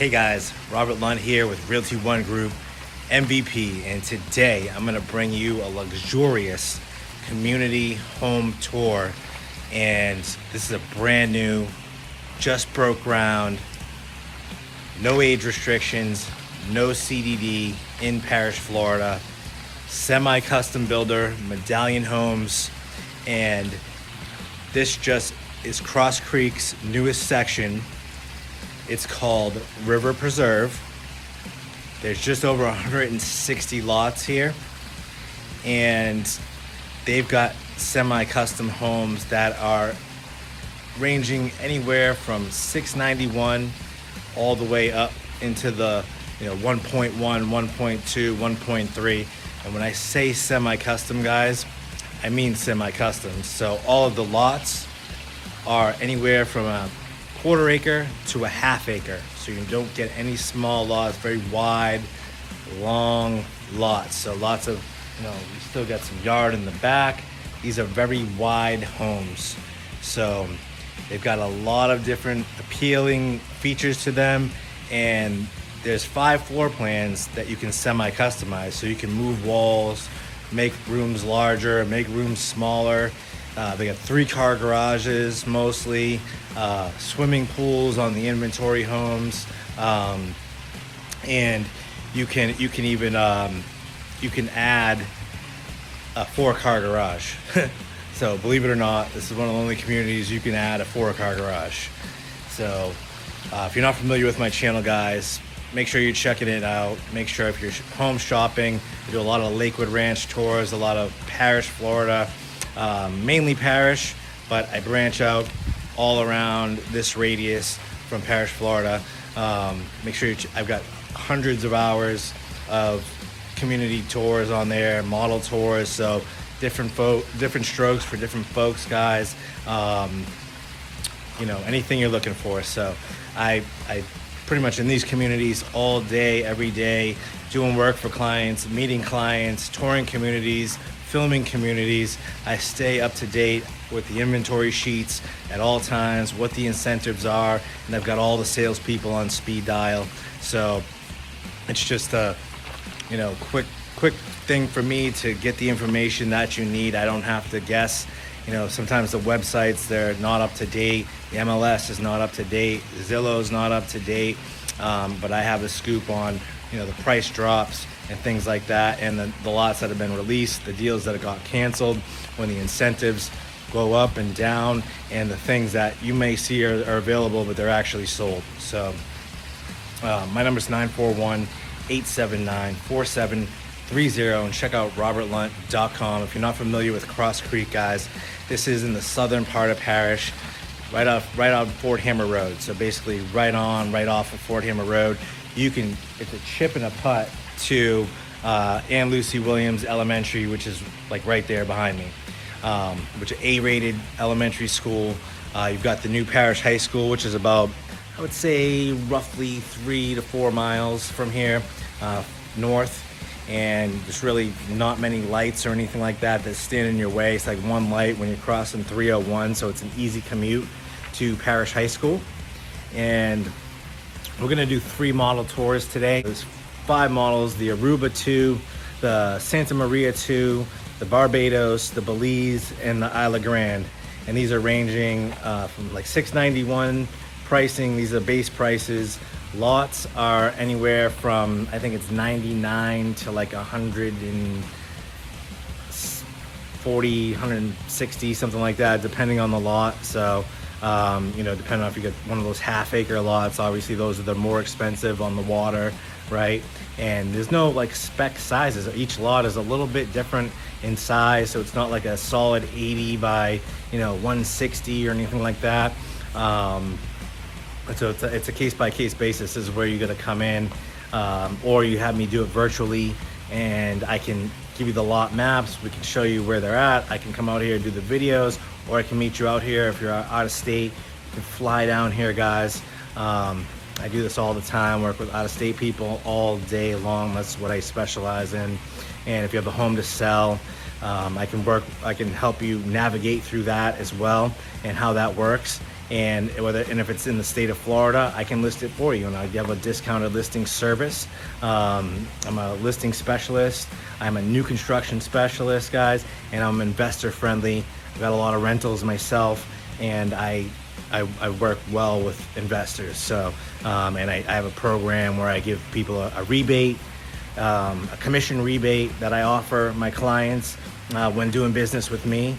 Hey guys, Robert Lunt here with Realty One Group MVP, and today I'm going to bring you a luxurious community home tour. And this is a brand new, just broke ground, no age restrictions, no CDD in Parrish, Florida, semi-custom builder, Medallion Homes, and this just is Cross Creek's newest section. It's called River Preserve. There's just over 160 lots here, and they've got semi-custom homes that are ranging anywhere from $691 all the way up into the 1.1, 1.2, 1.3. And when I say semi-custom, guys, I mean semi-custom. So all of the lots are anywhere from a quarter acre to a half acre. So you don't get any small lots, very wide, long lots. So lots of, we still got some yard in the back. These are very wide homes. So they've got a lot of different appealing features to them. And there's 5 floor plans that you can semi-customize. So you can move walls, make rooms larger, make rooms smaller. They got 3-car garages mostly, swimming pools on the inventory homes, and you can even you can add a 4-car garage. So believe it or not, this is one of the only communities you can add a 4-car garage. So if you're not familiar with my channel, guys, make sure you're checking it out. Make sure if you're home shopping, I do a lot of Lakewood Ranch tours, a lot of Parrish, Florida. Mainly Parrish, but I branch out all around this radius from Parrish, Florida. Make sure I've got hundreds of hours of community tours on there, model tours, so different strokes for different folks, guys. Anything you're looking for. So I pretty much in these communities all day, every day, doing work for clients, meeting clients, touring communities, filming communities. I stay up to date with the inventory sheets at all times, what the incentives are, and I've got all the salespeople on speed dial. So it's just a quick thing for me to get the information that you need. I don't have to guess. Sometimes the websites, they're not up to date. The MLS is not up to date. Zillow's not up to date. But I have the scoop on the price drops and things like that, and the lots that have been released, the deals that have got canceled, when the incentives go up and down, and the things that you may see are available but they're actually sold. So my number is 941-879-4730, and check out robertlunt.com. If you're not familiar with Cross Creek, guys, this is in the southern part of Parrish, right on Fort Hammer Road. So basically right off of Fort Hammer Road. It's a chip and a putt to Ann Lucy Williams Elementary, which is like right there behind me, which is A-rated elementary school. You've got the new Parrish High School, which is about, I would say, roughly 3 to 4 miles from here, north. And there's really not many lights or anything like that stand in your way. It's like one light when you're crossing 301, so it's an easy commute to Parrish High School. And we're gonna do 3 model tours today. There's 5 models: the Aruba 2, the Santa Maria 2, the Barbados, the Belize, and the Isla Grande. And these are ranging from like $691 pricing. These are base prices. Lots are anywhere from, I think it's 99 to like 140, 160, something like that, depending on the lot. So depending on if you get one of those half-acre lots, obviously those are the more expensive on the water, right? And there's no like spec sizes. Each lot is a little bit different in size, so it's not like a solid 80 by 160 or anything like that. So it's a case-by-case basis. This is where you're gonna come in, or you have me do it virtually, and I can give you the lot maps. We can show you where they're at. I can come out here and do the videos, or I can meet you out here. If you're out of state, you can fly down here, guys. I do this all the time, work with out-of-state people all day long. That's what I specialize in. And if you have a home to sell, I can help you navigate through that as well and how that works. And if it's in the state of Florida, I can list it for you, and I have a discounted listing service. I'm a listing specialist. I'm a new construction specialist, guys, and I'm investor friendly. I've got a lot of rentals myself, and I work well with investors. So, and I have a program where I give people a rebate, a commission rebate that I offer my clients when doing business with me.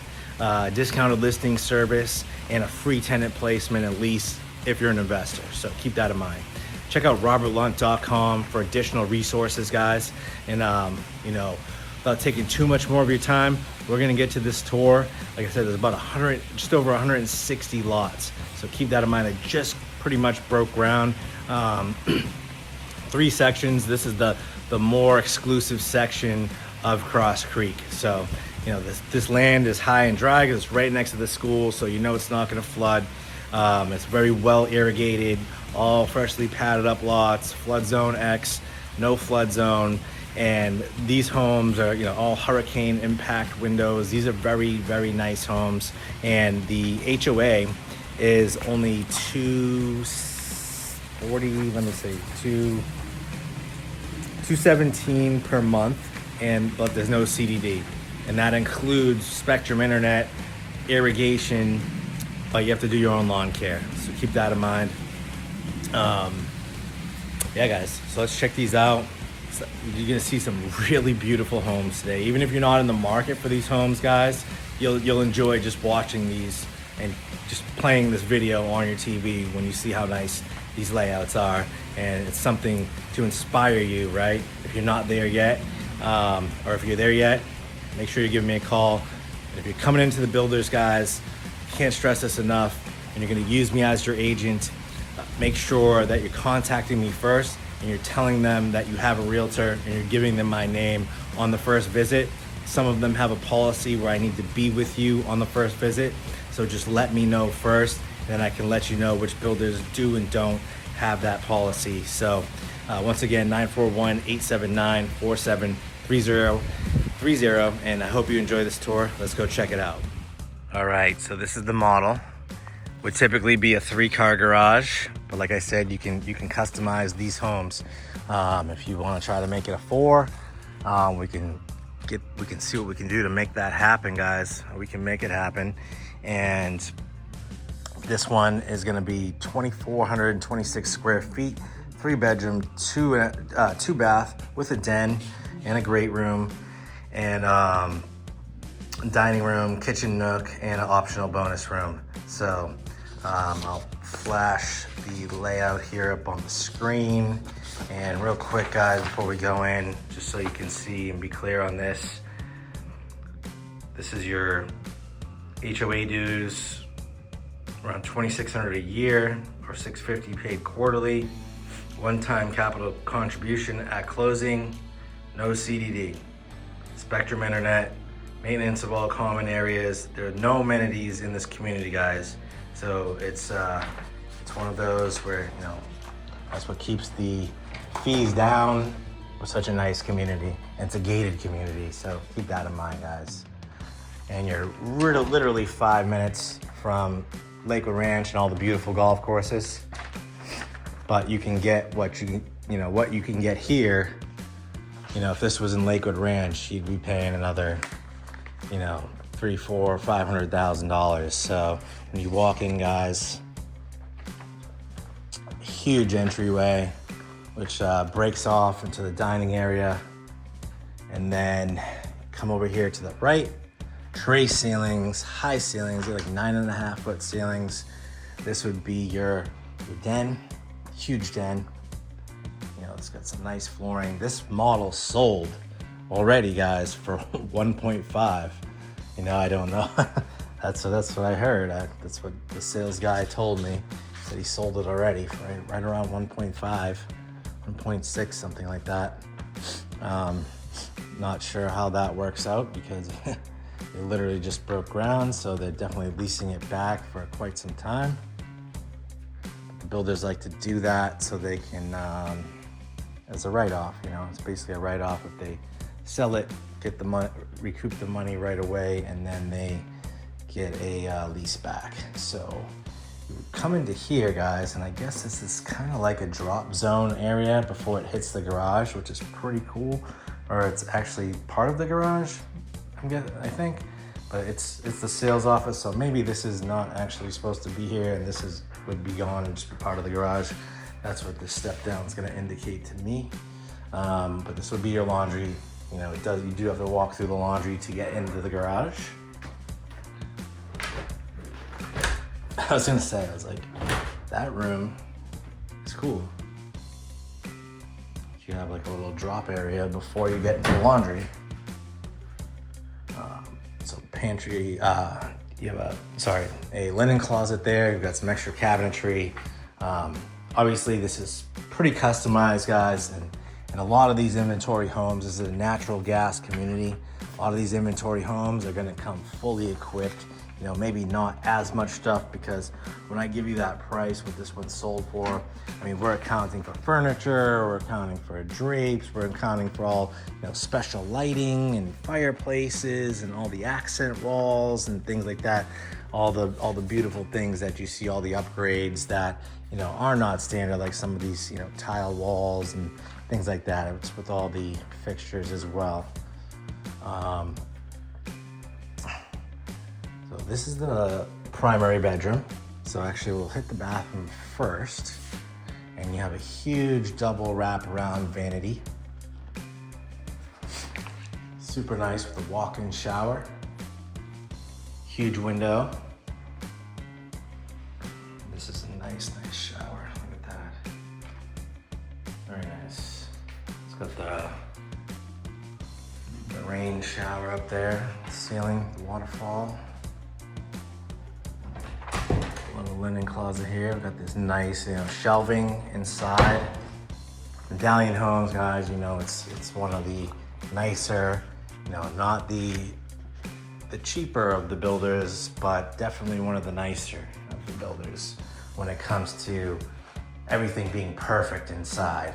Discounted listing service, and a free tenant placement at least if you're an investor. So keep that in mind. Check out robertlunt.com for additional resources, guys. And without taking too much more of your time, we're gonna get to this tour. Like I said, there's about just over 160 lots. So keep that in mind. I just pretty much broke ground. 3 sections. This is the more exclusive section of Cross Creek. So, this land is high and dry because it's right next to the school, so it's not going to flood. It's very well irrigated, all freshly padded up lots, flood zone X, no flood zone, and these homes are all hurricane impact windows. These are very, very nice homes, and the HOA is only $217 per month, but there's no CDD. And that includes Spectrum Internet, irrigation, but you have to do your own lawn care. So keep that in mind. Yeah, guys, so let's check these out. So you're gonna see some really beautiful homes today. Even if you're not in the market for these homes, guys, you'll enjoy just watching these and just playing this video on your TV when you see how nice these layouts are. And it's something to inspire you, right? If you're not there yet, or if you're there yet, make sure you give me a call. And if you're coming into the builders, guys, can't stress this enough, and you're gonna use me as your agent, make sure that you're contacting me first and you're telling them that you have a realtor and you're giving them my name on the first visit. Some of them have a policy where I need to be with you on the first visit. So just let me know first, and then I can let you know which builders do and don't have that policy. So once again, 941-879-4730, and I hope you enjoy this tour. Let's go check it out. All right, so this is the model. Would typically be a 3-car garage, but like I said, you can customize these homes. If you want to try to make it a 4, we can see what we can do to make that happen, guys. We can make it happen. And this one is going to be 2,426 square feet, 3-bedroom, 2 bath with a den and a great room, and dining room, kitchen nook, and an optional bonus room. So I'll flash the layout here up on the screen. And real quick, guys, before we go in, just so you can see and be clear on this, this is your HOA dues, around $2,600 a year or $650 paid quarterly. One-time capital contribution at closing, no CDD. Spectrum Internet, maintenance of all common areas. There are no amenities in this community, guys. So it's one of those where that's what keeps the fees down for such a nice community. And it's a gated community, so keep that in mind, guys. And you're literally 5 minutes from Lakewood Ranch and all the beautiful golf courses. But you can get what you can get here. If this was in Lakewood Ranch, you'd be paying another, $300,000, $400,000, $500,000. So when you walk in, guys, huge entryway, which breaks off into the dining area, and then come over here to the right. Tray ceilings, high ceilings, like 9.5-foot ceilings. This would be your den, huge den. It's got some nice flooring. This model sold already, guys, for 1.5. I don't know. that's what I heard. That's what the sales guy told me. He said he sold it already for right around 1.5, 1.6, something like that. Not sure how that works out because they literally just broke ground, so they're definitely leasing it back for quite some time. The builders like to do that so they can, as a write-off, it's basically a write-off if they sell it get the money, recoup the money right away, and then they get a lease back. So you come into here, guys, and I guess this is kind of like a drop zone area before it hits the garage, which is pretty cool. Or it's actually part of the garage, I think. But it's the sales office, so maybe this is not actually supposed to be here, and this would be gone and just be part of the garage. That's what this step down is going to indicate to me. But this would be your laundry. You know, you do have to walk through the laundry to get into the garage. I was gonna say, I was like, that room is cool. You have like a little drop area before you get into the laundry. So pantry, you have a linen closet there. You've got some extra cabinetry. Obviously this is pretty customized, guys, and a lot of these inventory homes, this is a natural gas community. A lot of these inventory homes are gonna come fully equipped. You know, maybe not as much stuff, because when I give you that price, what this one's sold for, I mean, we're accounting for furniture, we're accounting for drapes, we're accounting for all, you know, special lighting and fireplaces and all the accent walls and things like that. All the beautiful things that you see, all the upgrades that, you know, are not standard, like some of these, you know, tile walls and things like that. It's with all the fixtures as well. So this is the primary bedroom. So actually we'll hit the bathroom first, and you have a huge double wraparound vanity. Super nice with a walk-in shower. Huge window. This is a nice shower. Look at that. Very nice. It's got the rain shower up there, the ceiling, the waterfall. Little linen closet here. We've got this nice, you know, shelving inside. Medallion Homes, guys, you know, it's one of the nicer, you know, not the cheaper of the builders, but definitely one of the nicer of the builders when it comes to everything being perfect inside.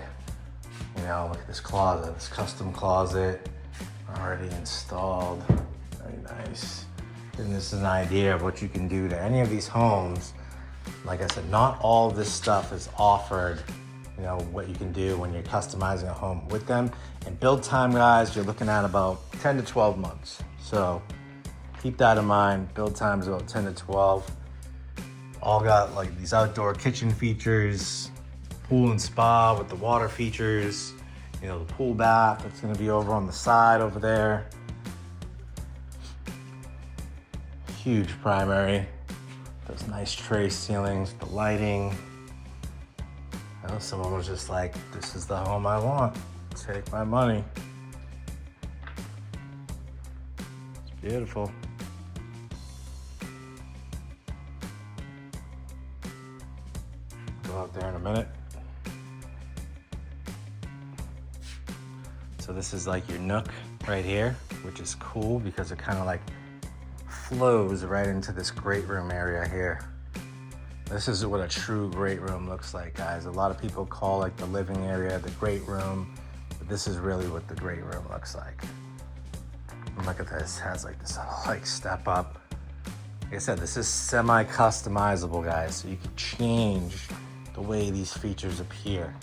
You know, look at this closet, this custom closet already installed. Very nice. And this is an idea of what you can do to any of these homes. Like I said, not all of this stuff is offered, you know, what you can do when you're customizing a home with them. And build time, guys, you're looking at about 10 to 12 months. So keep that in mind. Build time is about 10 to 12. All got like these outdoor kitchen features, pool and spa with the water features, you know, the pool bath that's gonna be over on the side over there. Huge primary, those nice tray ceilings, the lighting. I know someone was just like, this is the home I want, take my money. It's beautiful. Go out there in a minute. So this is like your nook right here, which is cool because it kind of like flows right into this great room area here. This is what a true great room looks like, guys. A lot of people call like the living area the great room, but this is really what the great room looks like. And look at this, it has like this like step up. Like I said, this is semi-customizable, guys, so you can change the way these features appear.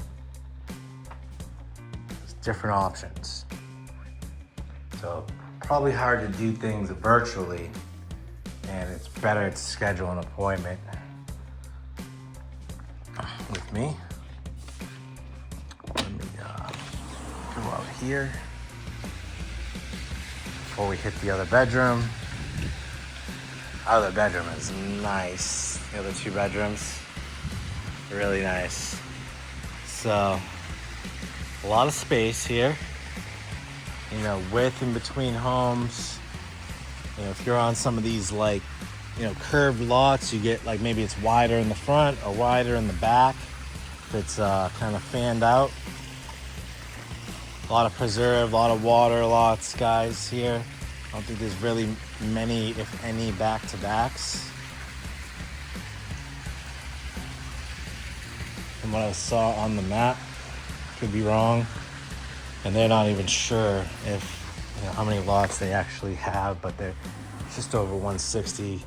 There's different options. So probably hard to do things virtually, and it's better to schedule an appointment with me. Let me go out here before we hit the other bedroom. Other bedroom is nice. The other two bedrooms, really nice. So a lot of space here. You know, width in between homes. You know, if you're on some of these like, you know, curved lots, you get like maybe it's wider in the front or wider in the back. If it's kind of fanned out. A lot of preserve, a lot of water lots, guys, here. I don't think there's really many, if any, back-to-backs. From what I saw on the map, could be wrong. And they're not even sure if how many lots they actually have, but they're just over 160.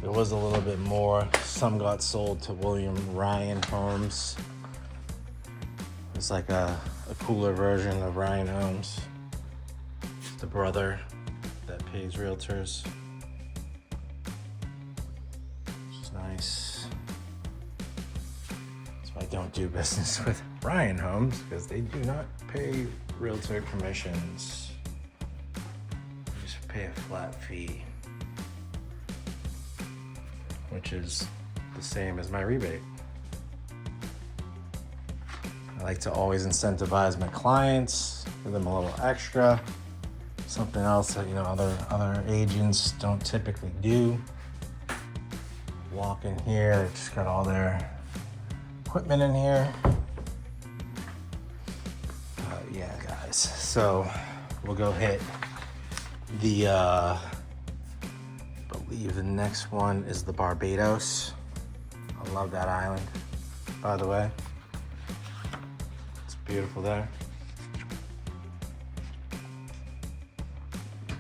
There was a little bit more. Some got sold to William Ryan Homes. It's like a cooler version of Ryan Homes. It's the brother that pays realtors. Which is nice. That's why I don't do business with Ryan Homes, because they do not pay realtor commissions. You just pay a flat fee, which is the same as my rebate. I like to always incentivize my clients, give them a little extra, something else that other agents don't typically do. Walk in here, they just got all their equipment in here. Yeah, guys. So we'll go hit the. I believe the next one is the Barbados. I love that island, by the way. It's beautiful there.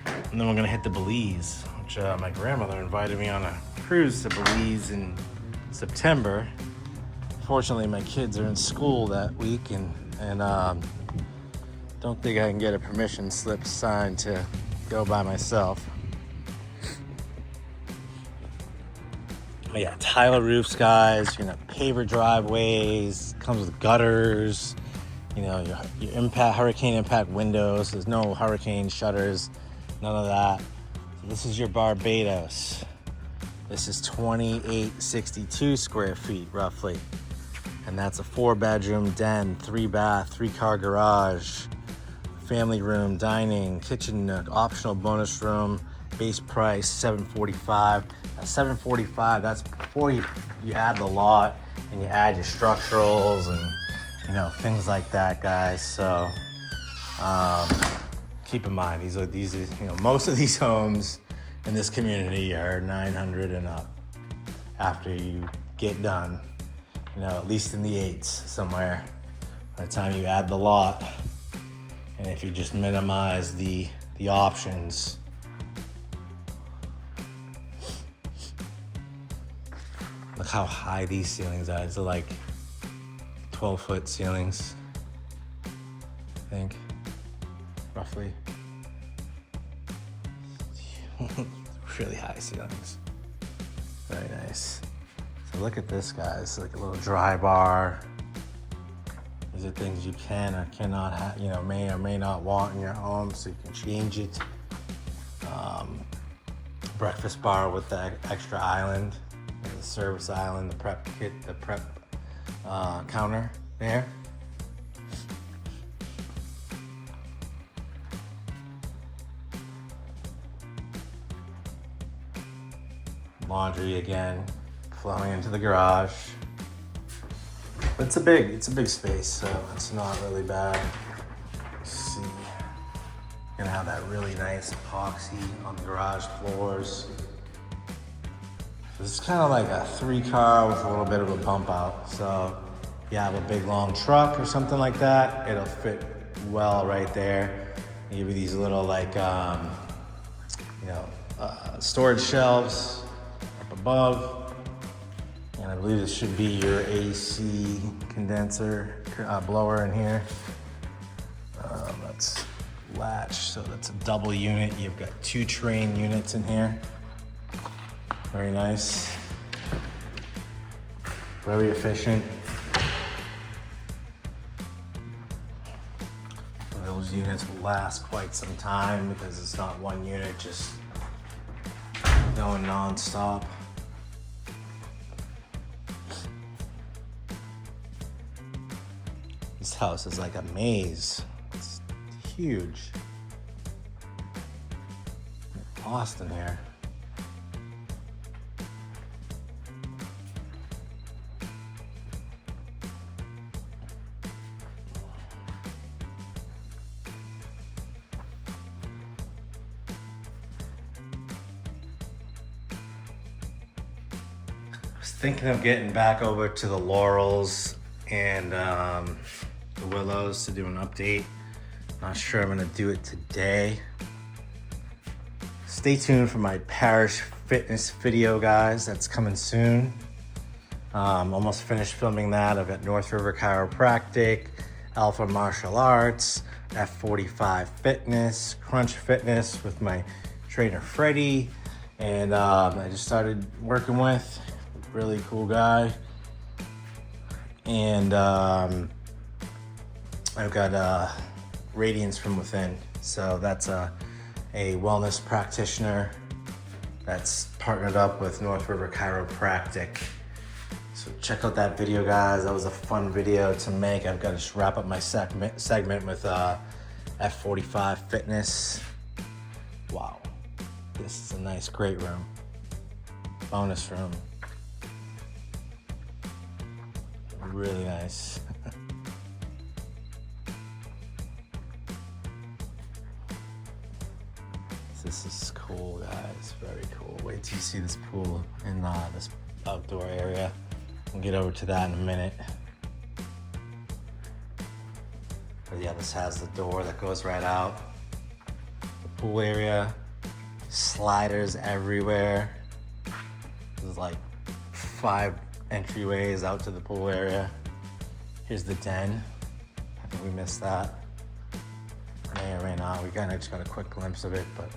And then we're gonna hit the Belize, which my grandmother invited me on a cruise to Belize in September. Fortunately, my kids are in school that week, and don't think I can get a permission slip signed to go by myself. But yeah, tile roofs, guys. Paver driveways. Comes with gutters. Your hurricane impact windows. There's no hurricane shutters. None of that. So this is your Barbados. This is 2862 square feet, roughly. And that's a 4-bedroom den, 3-bath, 3-car garage, family room, dining, kitchen nook, optional bonus room, base price $745. $745, that's before you add the lot and you add your structurals and things like that, guys. So keep in mind, these are most of these homes in this community are 900 and up after you get done, at least in the 8s somewhere by the time you add the lot. And if you just minimize the options, look how high these ceilings are. They're like 12-foot ceilings, I think, roughly. Really high ceilings. Very nice. So look at this, guys. Like a little dry bar. These are things you can or cannot have, may or may not want in your home, so you can change it. Breakfast bar with the extra island, the service island, the prep kit, the prep counter there. Laundry again, flowing into the garage. But it's a big space, so it's not really bad. Let's see. Gonna have that really nice epoxy on the garage floors. This is kind of like a 3-car with a little bit of a bump out. So if you have a big long truck or something like that, it'll fit well right there. Maybe these little storage shelves up above. And I believe this should be your AC condenser blower in here. That's latch, so that's a double unit. You've got 2 train units in here. Very nice. Very efficient. Those units will last quite some time because it's not one unit just going non-stop. This house is like a maze. It's huge. Austin here. I was thinking of getting back over to the Laurels and the Willows to do an update. Not sure I'm gonna do it today. Stay tuned for my Parrish fitness video, guys. That's coming soon. Almost finished filming that. I've got North River Chiropractic, Alpha Martial Arts, F45 Fitness, Crunch Fitness with my trainer Freddie, and I just started working with a really cool guy. And I've got Radiance from Within. So that's a wellness practitioner that's partnered up with North River Chiropractic. So check out that video, guys. That was a fun video to make. I've got to just wrap up my segment with F45 Fitness. Wow, this is a nice, great room. Bonus room. Really nice. This is cool, guys. Very cool. Wait till you see this pool in this outdoor area. We'll get over to that in a minute. But yeah, this has the door that goes right out. The pool area. Sliders everywhere. There's like 5 entryways out to the pool area. Here's the den. I think we missed that. May or may not. We kind of just got a quick glimpse of it, but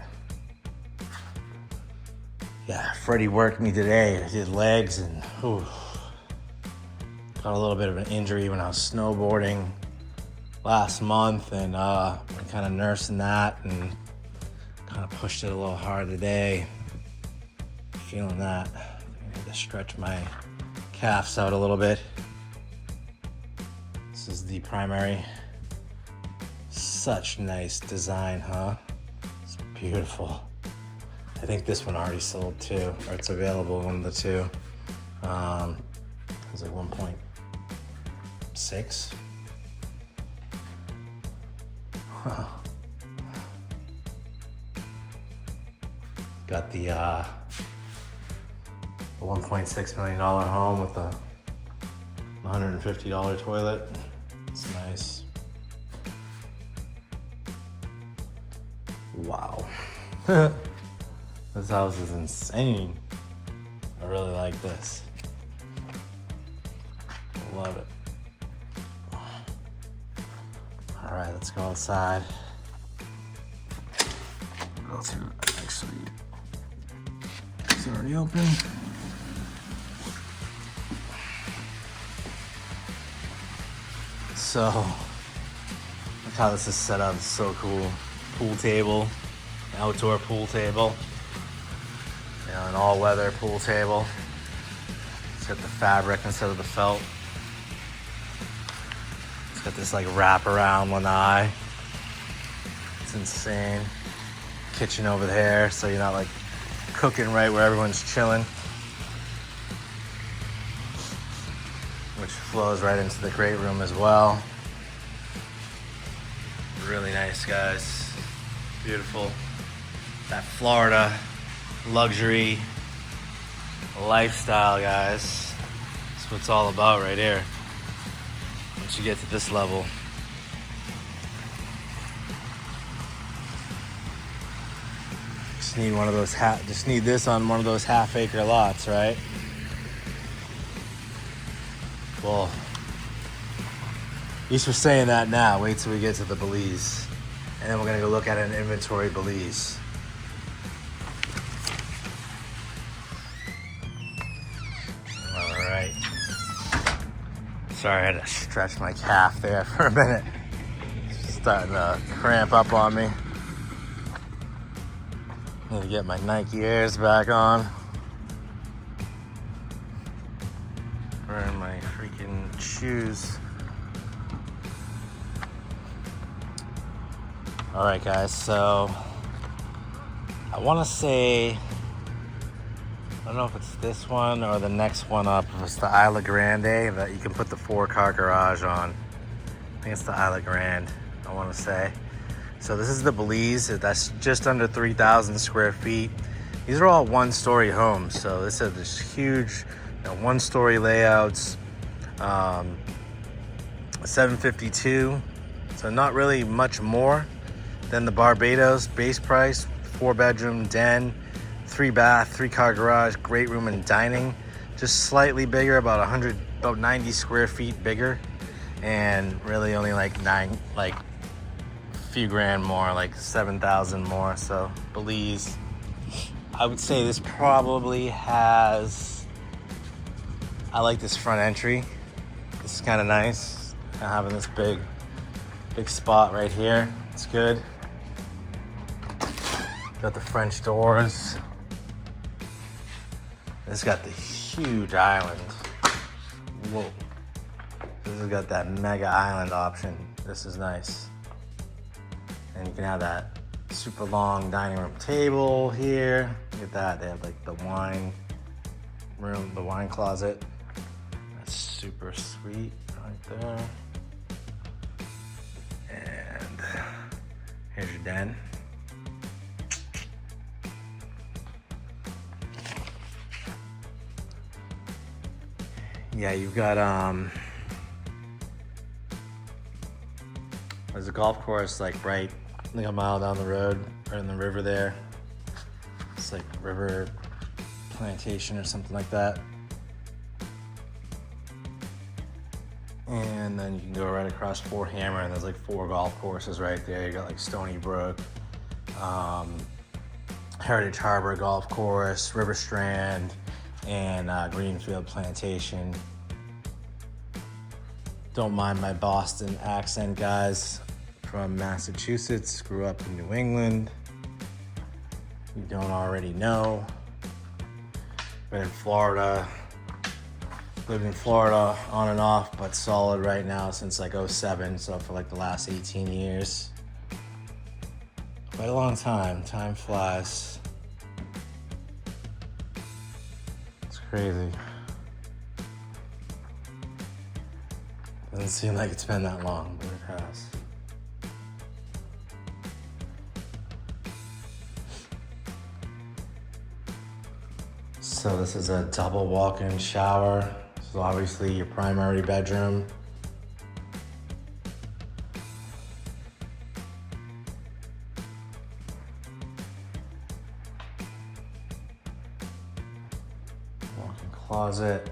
yeah, Freddie worked me today. I did legs and got a little bit of an injury when I was snowboarding last month, and I'm kind of nursing that and kind of pushed it a little hard today. Feeling that. I need to stretch my calves out a little bit. This is the primary. Such nice design, huh? It's beautiful. I think this one already sold too, or it's available, one of the two. It was like 1.6. Wow. Got the $1.6 million home with a $150 toilet. It's nice. Wow. This house is insane. I really like this. Love it. All right, let's go outside. Go through, actually, it's already open. So, look how this is set up. It's so cool. Pool table, outdoor pool table. You know, an all-weather pool table. It's got the fabric instead of the felt. It's got this like wrap around one eye. It's insane. Kitchen over there, so you're not like cooking right where everyone's chilling. Which flows right into the great room as well. Really nice, guys. Beautiful. That Florida luxury lifestyle, guys. That's what it's all about right here. Once you get to this level. Just need one of those just need this on one of those half-acre lots, right? Well, at least we're saying that now. Wait till we get to the Belize. And then we're gonna go look at an inventory Belize. All right. Sorry, I had to stretch my calf there for a minute. It's starting to cramp up on me. Need to get my Nike Airs back on. Wearing my freaking shoes. All right, guys, so I want to say, I don't know if it's this one or the next one up. If it's the Isla Grande that you can put the 4-car garage on. I think it's the Isla Grande, I want to say. So this is the Belize. That's just under 3,000 square feet. These are all one-story homes. So this is this huge, one-story layouts. 752 So not really much more than the Barbados base price. 4-bedroom den, 3-bath, 3-car garage, great room and dining. Just slightly bigger, about 90 square feet bigger, and really only like a few grand more, like 7,000 more. So Belize, I would say this probably has, I like this front entry. This is kind of nice, having this big spot right here. It's good. Got the French doors. This got the huge island. Whoa. This has got that mega island option. This is nice. And you can have that super long dining room table here. Look at that. They have like the wine room, the wine closet. That's super sweet right there. And here's your den. Yeah, you've got there's a golf course like right, I think a mile down the road, right in the river there. It's like River Plantation or something like that. And then you can go right across Fort Hammer, and there's like 4 golf courses right there. You got like Stony Brook, Heritage Harbor Golf Course, River Strand, and Greenfield Plantation. Don't mind my Boston accent, guys. From Massachusetts, grew up in New England. You don't already know. Been in Florida. Lived in Florida on and off, but solid right now since like 07, so for like the last 18 years. Quite a long time. Time flies. It's crazy. Doesn't seem like it's been that long, but it has. So this is a double walk-in shower. This is obviously your primary bedroom. Walk-in closet.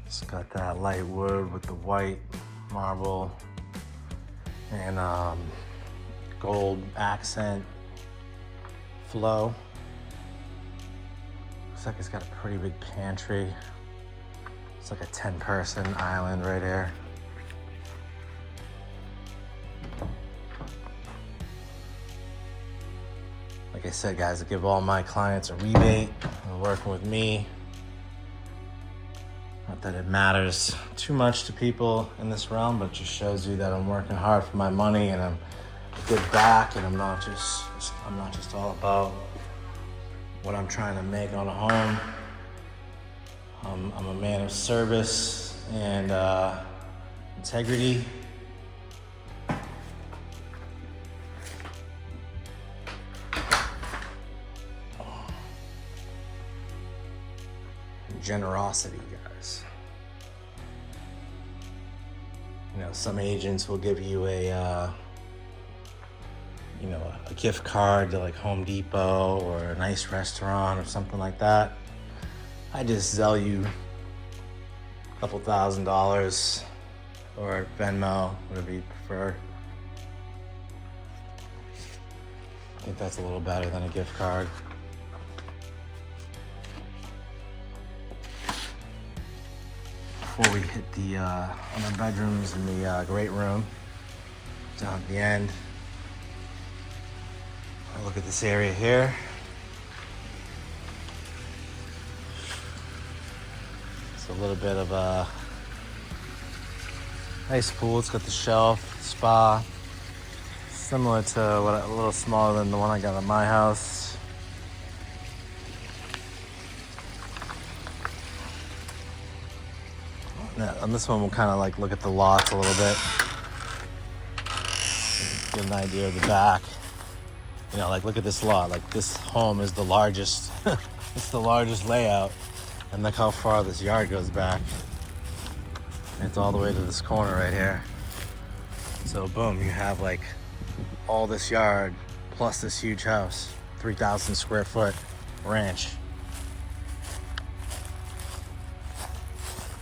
It's got that light wood with the white marble and gold accent flow. Looks like it's got a pretty big pantry. It's like a 10-person island right here. Like I said, guys, I give all my clients a rebate. They're working with me. Not that it matters too much to people in this realm, but it just shows you that I'm working hard for my money and I'm a good back, and I'm not just all about what I'm trying to make on a home. I'm a man of service and integrity. And generosity, guys. You know, some agents will give you a gift card to like Home Depot or a nice restaurant or something like that. I just sell you a couple $1,000 or Venmo, whatever you prefer. I think that's a little better than a gift card. Before we hit the other bedrooms and the great room down at the end, look at this area here. It's a little bit of a nice pool. It's got the shelf, spa, similar to a little smaller than the one I got at my house. On this one, we'll kind of like look at the lots a little bit, get an idea of the back. Like look at this lot. Like this home is the largest. It's the largest layout And look how far this yard goes back. It's all the way to this corner right here. So boom, you have like all this yard plus this huge house, 3,000 square foot ranch.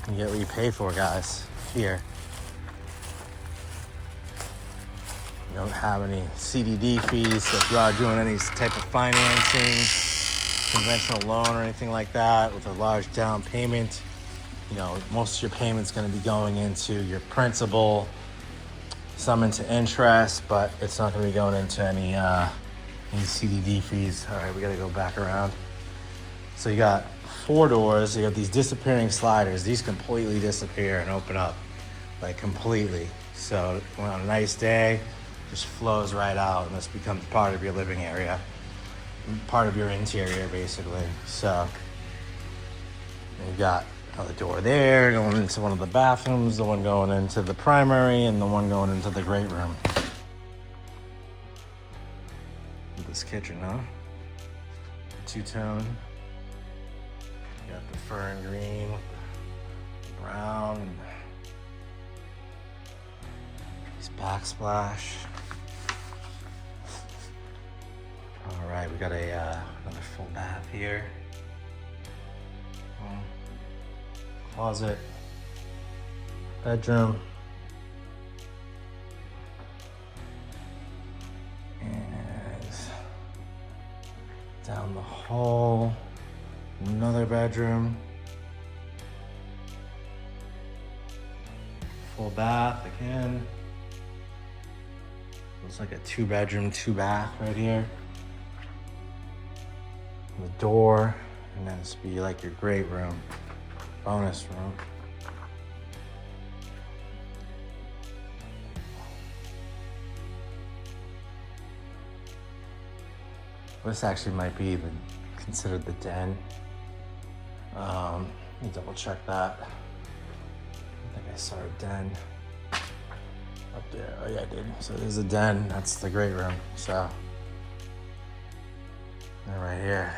You get what you pay for, guys, here. You don't have any CDD fees, so if you are doing any type of financing, conventional loan or anything like that with a large down payment, you know, most of your payment's gonna be going into your principal, some into interest, but it's not gonna be going into any CDD fees. All right, we gotta go back around. So you got 4 doors, you got these disappearing sliders. These completely disappear and open up, like completely. So on a nice day, just flows right out and this becomes part of your living area, part of your interior basically. So you got another door there going into one of the bathrooms, the one going into the primary, and the one going into the great room. This kitchen, huh? Two-tone. You got the fur and green with the brown. This backsplash. All right, we got another full bath here. Closet, bedroom, and down the hall, another bedroom, full bath again. Looks like a 2-bedroom, 2-bath right here. The door, and then this be like your great room, bonus room. This actually might be considered the den. Let me double check that. I think I saw a den up there. Oh yeah, I did. So there's a den. That's the great room. So and right here.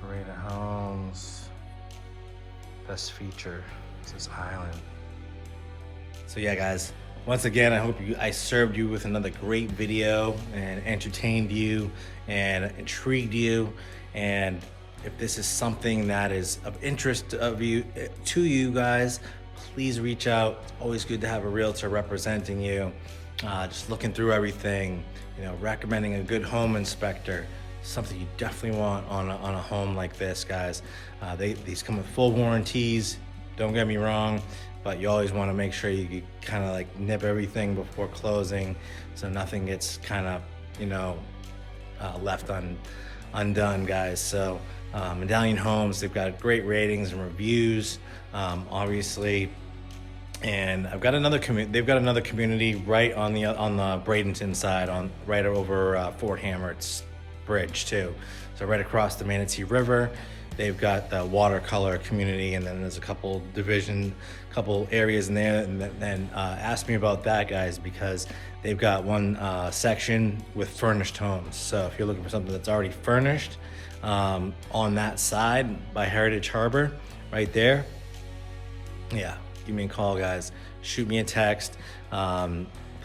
Medallion Home's best feature is this island. So yeah, guys, once again, I hope I served you with another great video and entertained you and intrigued you. And if this is something that is of interest to you guys, please reach out. It's always good to have a realtor representing you. Just looking through everything, you know, recommending a good home inspector. Something you definitely want on a home like this, guys. These come with full warranties, don't get me wrong, but you always want to make sure you kind of like nip everything before closing so nothing gets kind of, you know, left undone, guys. So Medallion Homes, they've got great ratings and reviews, obviously. And I've got another they've got another community right on the Bradenton side, right over Fort Hammert's bridge too. So right across the Manatee River, they've got the watercolor community, and then there's a couple areas in there. And then ask me about that, guys, because they've got one section with furnished homes. So if you're looking for something that's already furnished, on that side by Heritage Harbor, right there, yeah, give me a call, guys. Shoot me a text.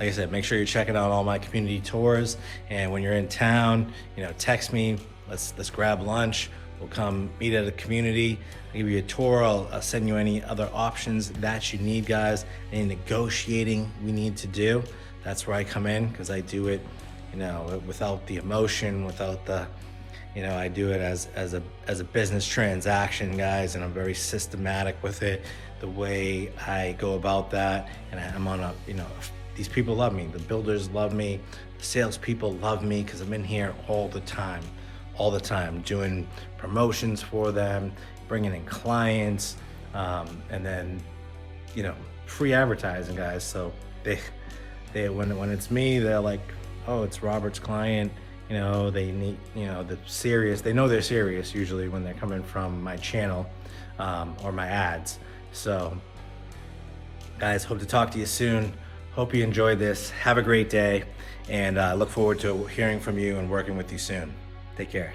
Like I said, make sure you're checking out all my community tours. And when you're in town, you know, text me. Let's grab lunch. We'll come meet at a community. I'll give you a tour. I'll send you any other options that you need, guys. Any negotiating we need to do. That's where I come in, because I do it, you know, without the emotion, without the, you know, I do it as a business transaction, guys, and I'm very systematic with it. The way I go about that, and I'm on a, you know, these people love me. The builders love me. The salespeople love me because I'm in here all the time, doing promotions for them, bringing in clients, and then, you know, free advertising, guys. So they when it's me, they're like, oh, it's Robert's client. You know, they need, you know, they know they're serious usually when they're coming from my channel or my ads. So guys, hope to talk to you soon. Hope you enjoyed this. Have a great day, and look forward to hearing from you and working with you soon. Take care.